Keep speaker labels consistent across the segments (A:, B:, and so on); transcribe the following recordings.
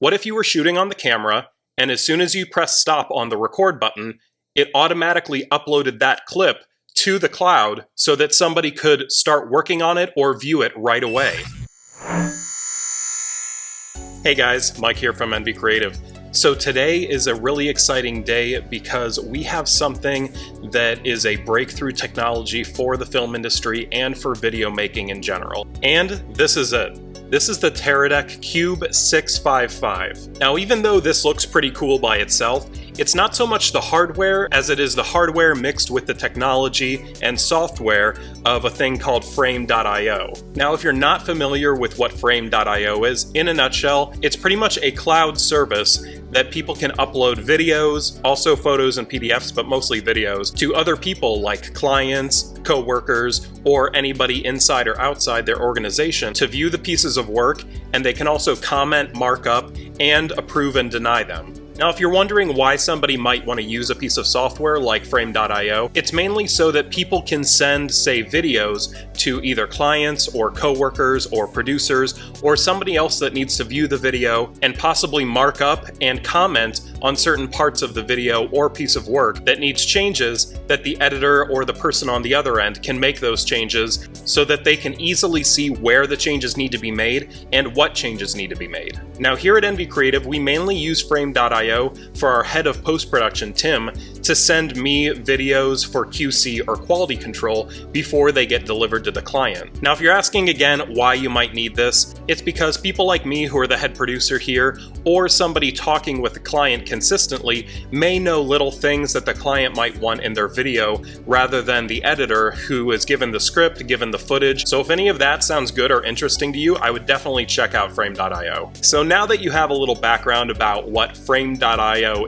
A: What if you were shooting on the camera, and as soon as you press stop on the record button, it automatically uploaded that clip to the cloud so that somebody could start working on it or view it right away? Hey guys, Mike here from NV Creative. So today is a really exciting day because we have something that is a breakthrough technology for the film industry and for video making in general. And this is it. This is the Teradek Cube 655. Now, even though this looks pretty cool by itself, it's not so much the hardware as it is the hardware mixed with the technology and software of a thing called Frame.io. Now, if you're not familiar with what Frame.io is, in a nutshell, it's pretty much a cloud service that people can upload videos, also photos and PDFs, but mostly videos, to other people like clients, co-workers, or anybody inside or outside their organization to view the pieces of work, and they can also comment, mark up, and approve and deny them. Now, if you're wondering why somebody might want to use a piece of software like Frame.io, it's mainly so that people can send, say, videos to either clients or coworkers or producers or somebody else that needs to view the video and possibly mark up and comment on certain parts of the video or piece of work that needs changes, that the editor or the person on the other end can make those changes so that they can easily see where the changes need to be made and what changes need to be made. Now, here at NV Creative, we mainly use Frame.io for our head of post-production, Tim, to send me videos for QC or quality control before they get delivered to the client. Now, if you're asking again why you might need this, it's because people like me who are the head producer here, or somebody talking with the client consistently, may know little things that the client might want in their video rather than the editor who is given the script, given the footage. So if any of that sounds good or interesting to you, I would definitely check out Frame.io. So now that you have a little background about what Frame.io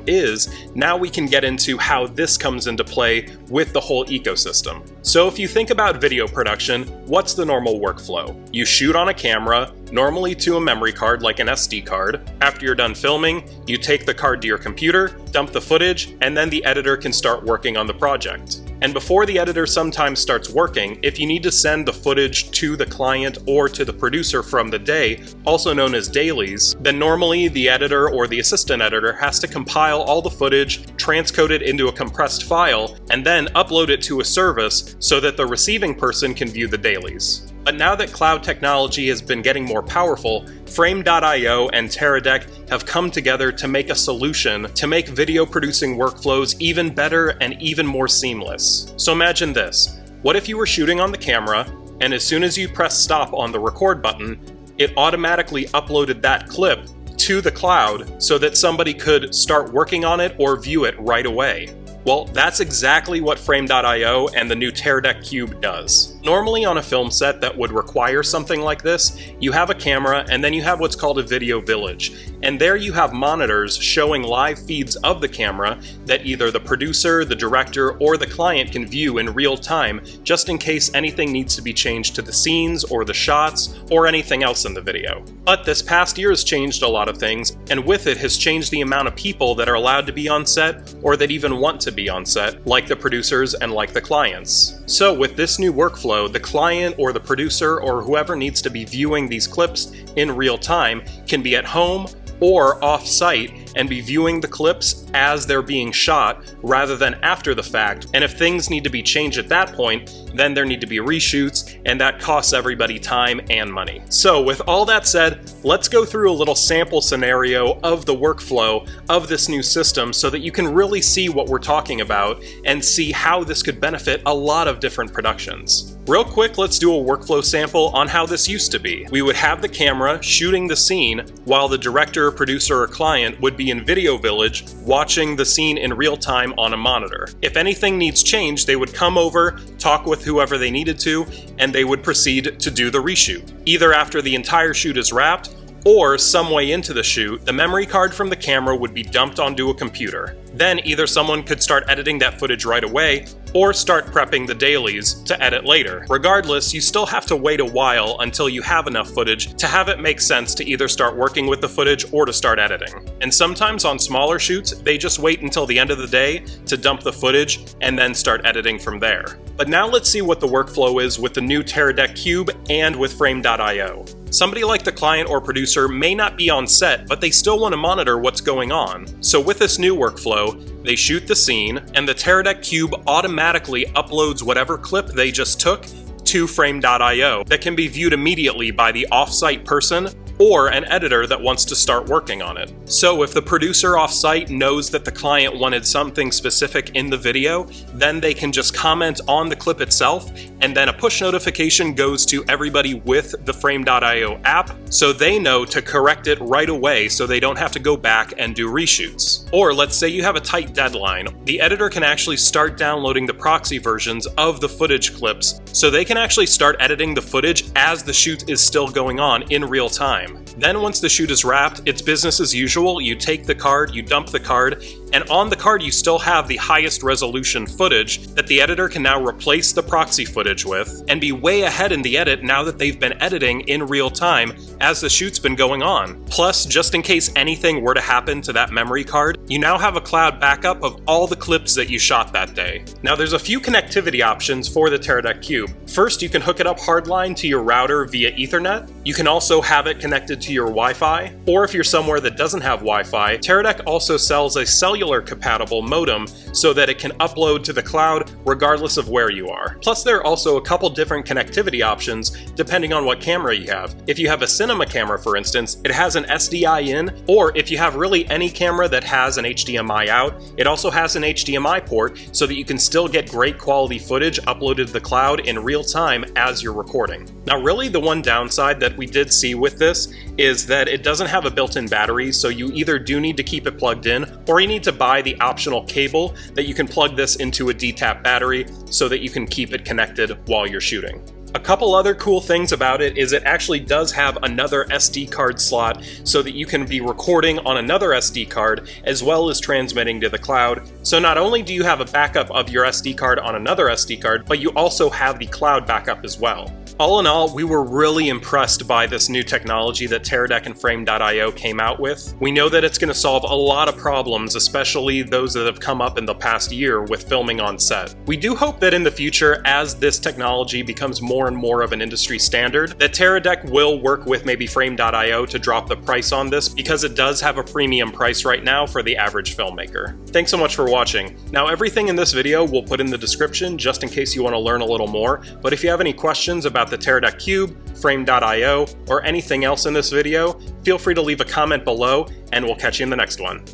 A: is, now we can get into how this comes into play with the whole ecosystem. So if you think about video production, what's the normal workflow? You shoot on a camera, normally to a memory card like an SD card. After you're done filming, you take the card to your computer, dump the footage, and then the editor can start working on the project. And before the editor sometimes starts working, if you need to send the footage to the client or to the producer from the day, also known as dailies, then normally the editor or the assistant editor has to compile all the footage, transcode it into a compressed file, and then upload it to a service so that the receiving person can view the dailies. But now that cloud technology has been getting more powerful, Frame.io and Teradek have come together to make a solution to make video producing workflows even better and even more seamless. So imagine this. What if you were shooting on the camera, and as soon as you press stop on the record button, it automatically uploaded that clip to the cloud so that somebody could start working on it or view it right away? Well, that's exactly what Frame.io and the new Teradek Cube does. Normally on a film set that would require something like this, you have a camera and then you have what's called a video village. And there you have monitors showing live feeds of the camera that either the producer, the director, or the client can view in real time, just in case anything needs to be changed to the scenes or the shots or anything else in the video. But this past year has changed a lot of things, and with it has changed the amount of people that are allowed to be on set or that even want to be on set, like the producers and like the clients. So with this new workflow, the client or the producer or whoever needs to be viewing these clips in real time can be at home or off-site and be viewing the clips as they're being shot rather than after the fact. And if things need to be changed at that point, then there need to be reshoots, and that costs everybody time and money. So with all that said, let's go through a little sample scenario of the workflow of this new system so that you can really see what we're talking about and see how this could benefit a lot of different productions. Real quick, let's do a workflow sample on how this used to be. We would have the camera shooting the scene while the director, producer, or client would be in Video Village watching the scene in real time on a monitor. If anything needs changed, they would come over, talk with whoever they needed to, and they would proceed to do the reshoot. Either after the entire shoot is wrapped, or some way into the shoot, the memory card from the camera would be dumped onto a computer. Then either someone could start editing that footage right away, or start prepping the dailies to edit later. Regardless, you still have to wait a while until you have enough footage to have it make sense to either start working with the footage or to start editing. And sometimes on smaller shoots, they just wait until the end of the day to dump the footage and then start editing from there. But now let's see what the workflow is with the new Teradek Cube and with Frame.io. Somebody like the client or producer may not be on set, but they still want to monitor what's going on. So with this new workflow, they shoot the scene, and the Teradek Cube automatically uploads whatever clip they just took to Frame.io that can be viewed immediately by the off-site person or an editor that wants to start working on it. So if the producer off-site knows that the client wanted something specific in the video, then they can just comment on the clip itself, and then a push notification goes to everybody with the Frame.io app, so they know to correct it right away so they don't have to go back and do reshoots. Or let's say you have a tight deadline, the editor can actually start downloading the proxy versions of the footage clips, so they can actually start editing the footage as the shoot is still going on in real time. Then once the shoot is wrapped, it's business as usual. You take the card, you dump the card, and on the card you still have the highest resolution footage that the editor can now replace the proxy footage with and be way ahead in the edit now that they've been editing in real time as the shoot's been going on. Plus, just in case anything were to happen to that memory card, you now have a cloud backup of all the clips that you shot that day. Now there's a few connectivity options for the Teradek Cube. First, you can hook it up hardline to your router via Ethernet. You can also have it connected to your Wi-Fi, or if you're somewhere that doesn't have Wi-Fi, Teradek also sells a cellular compatible modem so that it can upload to the cloud regardless of where you are. Plus, there are also a couple different connectivity options depending on what camera you have. If you have a cinema camera, for instance, it has an SDI in, or if you have really any camera that has an HDMI out, it also has an HDMI port so that you can still get great quality footage uploaded to the cloud in real time as you're recording. Now, really the one downside that we did see with this is that it doesn't have a built-in battery, so you either do need to keep it plugged in, or you need to buy the optional cable that you can plug this into a D-Tap battery so that you can keep it connected while you're shooting. A couple other cool things about it is it actually does have another SD card slot so that you can be recording on another SD card as well as transmitting to the cloud. So not only do you have a backup of your SD card on another SD card, but you also have the cloud backup as well. All in all, we were really impressed by this new technology that Teradek and Frame.io came out with. We know that it's going to solve a lot of problems, especially those that have come up in the past year with filming on set. We do hope that in the future, as this technology becomes more and more of an industry standard, that Teradek will work with maybe Frame.io to drop the price on this, because it does have a premium price right now for the average filmmaker. Thanks so much for watching. Now, everything in this video we'll put in the description just in case you want to learn a little more, but if you have any questions about the Teradek Cube, Frame.io, or anything else in this video, feel free to leave a comment below, and we'll catch you in the next one.